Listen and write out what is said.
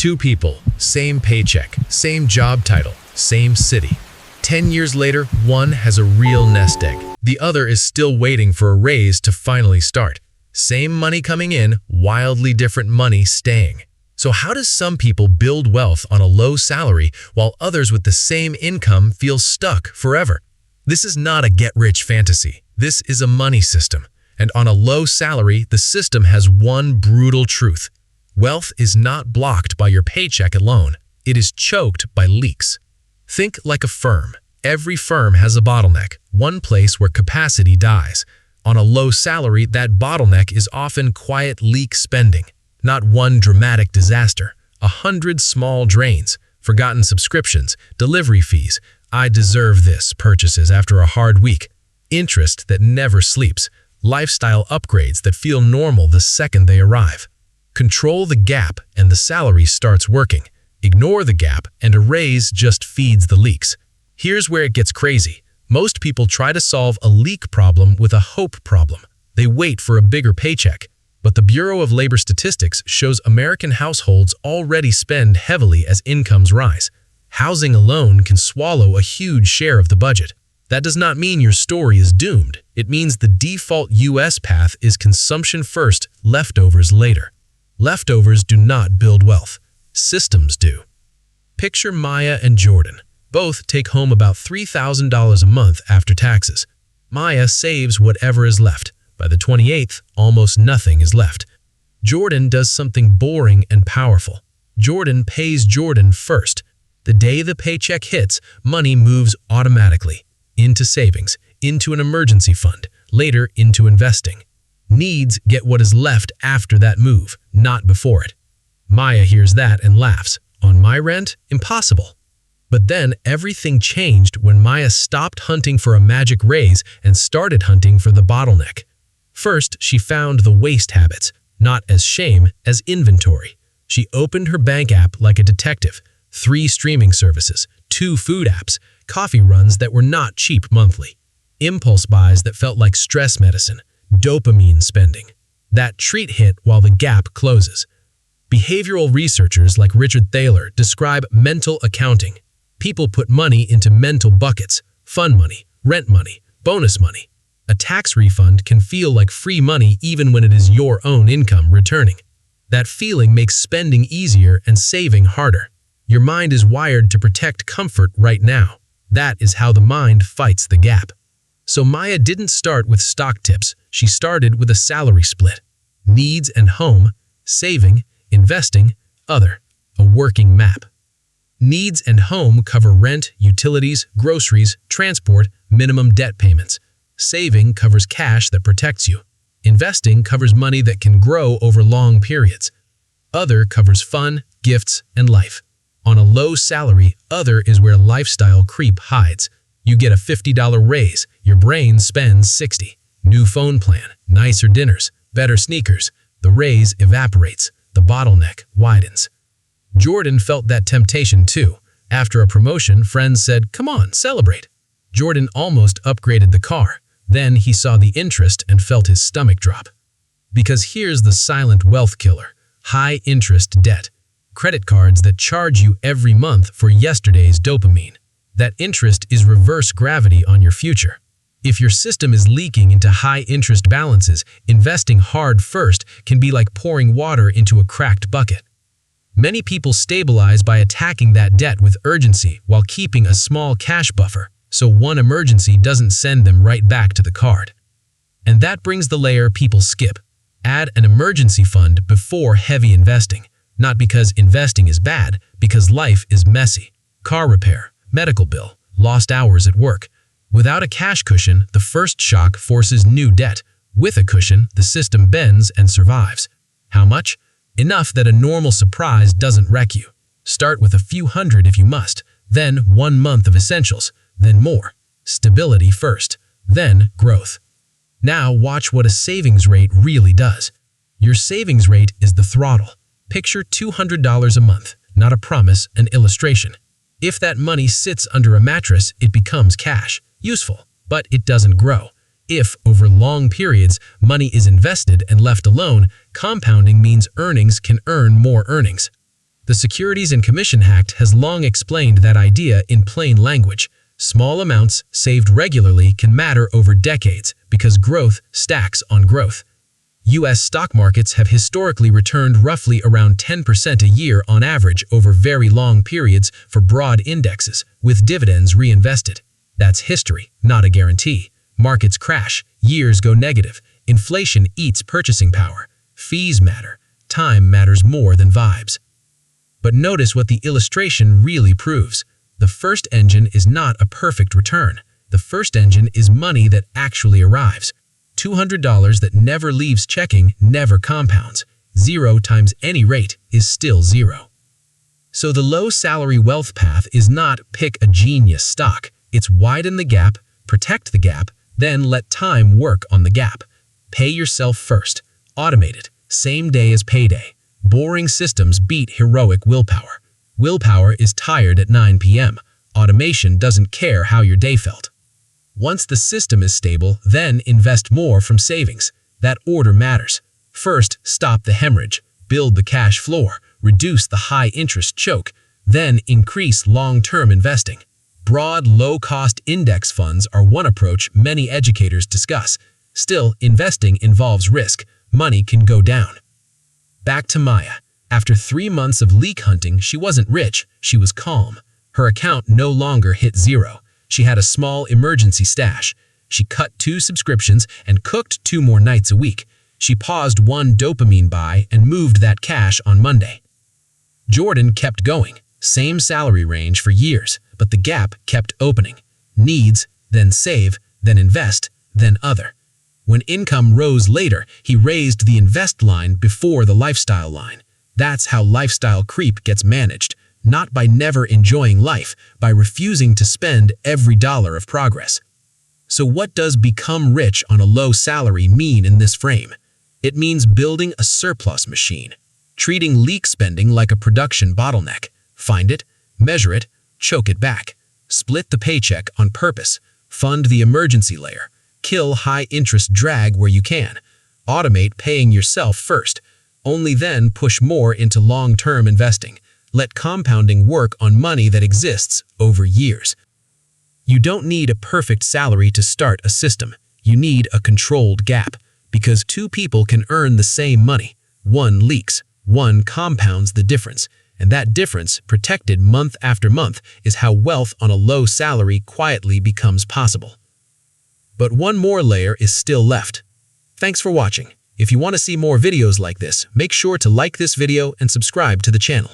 Two people, same paycheck, same job title, same city. 10 years later, one has a real nest egg. The other is still waiting for a raise to finally start. Same money coming in, wildly different money staying. So how does some people build wealth on a low salary while others with the same income feel stuck forever? This is not a get-rich fantasy. This is a money system. And on a low salary, the system has one brutal truth. Wealth is not blocked by your paycheck alone. It is choked by leaks. Think like a firm. Every firm has a bottleneck, one place where capacity dies. On a low salary, that bottleneck is often quiet leak spending. Not one dramatic disaster, 100 small drains, forgotten subscriptions, delivery fees, I deserve this purchases after a hard week, interest that never sleeps, lifestyle upgrades that feel normal the second they arrive. Control the gap and the salary starts working. Ignore the gap and a raise just feeds the leaks. Here's where it gets crazy. Most people try to solve a leak problem with a hope problem. They wait for a bigger paycheck. But the Bureau of Labor Statistics shows American households already spend heavily as incomes rise. Housing alone can swallow a huge share of the budget. That does not mean your story is doomed. It means the default U.S. path is consumption first, leftovers later. Leftovers do not build wealth. Systems do. Picture Maya and Jordan. Both take home about $3,000 a month after taxes. Maya saves whatever is left. By the 28th, almost nothing is left. Jordan does something boring and powerful. Jordan pays Jordan first. The day the paycheck hits, money moves automatically. Into savings, into an emergency fund, later into investing. Needs get what is left after that move, not before it. Maya hears that and laughs. On my rent? Impossible. But then everything changed when Maya stopped hunting for a magic raise and started hunting for the bottleneck. First, she found the waste habits, not as shame, as inventory. She opened her bank app like a detective. 3 streaming services, 2 food apps, coffee runs that were not cheap monthly, impulse buys that felt like stress medicine, dopamine spending. That treat hit while the gap closes. Behavioral researchers like Richard Thaler describe mental accounting. People put money into mental buckets: fun money, rent money, bonus money. A tax refund can feel like free money even when it is your own income returning. That feeling makes spending easier and saving harder. Your mind is wired to protect comfort right now. That is how the mind fights the gap. So Maya didn't start with stock tips. She started with a salary split. Needs and home, saving, investing, other, a working map. Needs and home cover rent, utilities, groceries, transport, minimum debt payments. Saving covers cash that protects you. Investing covers money that can grow over long periods. Other covers fun, gifts, and life. On a low salary, other is where lifestyle creep hides. You get a $50 raise, your brain spends $60. New phone plan, nicer dinners, better sneakers. The raise evaporates. The bottleneck widens. Jordan felt that temptation too. After a promotion, friends said, "Come on, celebrate." Jordan almost upgraded the car. Then he saw the interest and felt his stomach drop. Because here's the silent wealth killer: high-interest debt. Credit cards that charge you every month for yesterday's dopamine. That interest is reverse gravity on your future. If your system is leaking into high-interest balances, investing hard first can be like pouring water into a cracked bucket. Many people stabilize by attacking that debt with urgency while keeping a small cash buffer, so one emergency doesn't send them right back to the card. And that brings the layer people skip. Add an emergency fund before heavy investing. Not because investing is bad, because life is messy. Car repair, medical bill, lost hours at work. Without a cash cushion, the first shock forces new debt. With a cushion, the system bends and survives. How much? Enough that a normal surprise doesn't wreck you. Start with a few hundred if you must, then 1 month of essentials, then more. Stability first, then growth. Now watch what a savings rate really does. Your savings rate is the throttle. Picture $200 a month, not a promise, an illustration. If that money sits under a mattress, it becomes cash, useful, but it doesn't grow. If, over long periods, money is invested and left alone, compounding means earnings can earn more earnings. The Securities and Commission Act has long explained that idea in plain language. Small amounts saved regularly can matter over decades because growth stacks on growth. U.S. stock markets have historically returned roughly around 10% a year on average over very long periods for broad indexes, with dividends reinvested. That's history, not a guarantee. Markets crash, years go negative, inflation eats purchasing power. Fees matter. Time matters more than vibes. But notice what the illustration really proves. The first engine is not a perfect return. The first engine is money that actually arrives. $200 that never leaves checking never compounds. 0 times any rate is still 0. So the low salary wealth path is not pick a genius stock. It's widen the gap, protect the gap, then let time work on the gap. Pay yourself first. Automate it. Same day as payday. Boring systems beat heroic willpower. Willpower is tired at 9 p.m. Automation doesn't care how your day felt. Once the system is stable, then invest more from savings. That order matters. First, stop the hemorrhage, build the cash floor, reduce the high-interest choke, then increase long-term investing. Broad, low-cost index funds are one approach many educators discuss. Still, investing involves risk. Money can go down. Back to Maya. After 3 months of leak hunting, she wasn't rich, she was calm. Her account no longer hit 0. She had a small emergency stash. She cut 2 subscriptions and cooked 2 more nights a week. She paused 1 dopamine buy and moved that cash on Monday. Jordan kept going. Same salary range for years, but the gap kept opening. Needs, then save, then invest, then other. When income rose later, he raised the invest line before the lifestyle line. That's how lifestyle creep gets managed. Not by never enjoying life, by refusing to spend every dollar of progress. So what does become rich on a low salary mean in this frame? It means building a surplus machine, treating leak spending like a production bottleneck. Find it, measure it, choke it back. Split the paycheck on purpose. Fund the emergency layer. Kill high-interest drag where you can. Automate paying yourself first. Only then push more into long-term investing. Let compounding work on money that exists over years. You don't need a perfect salary to start a system. You need a controlled gap, because 2 people can earn the same money. 1 leaks, 1 compounds the difference, and that difference, protected month after month, is how wealth on a low salary quietly becomes possible. But one more layer is still left. Thanks for watching. If you want to see more videos like this, make sure to like this video and subscribe to the channel.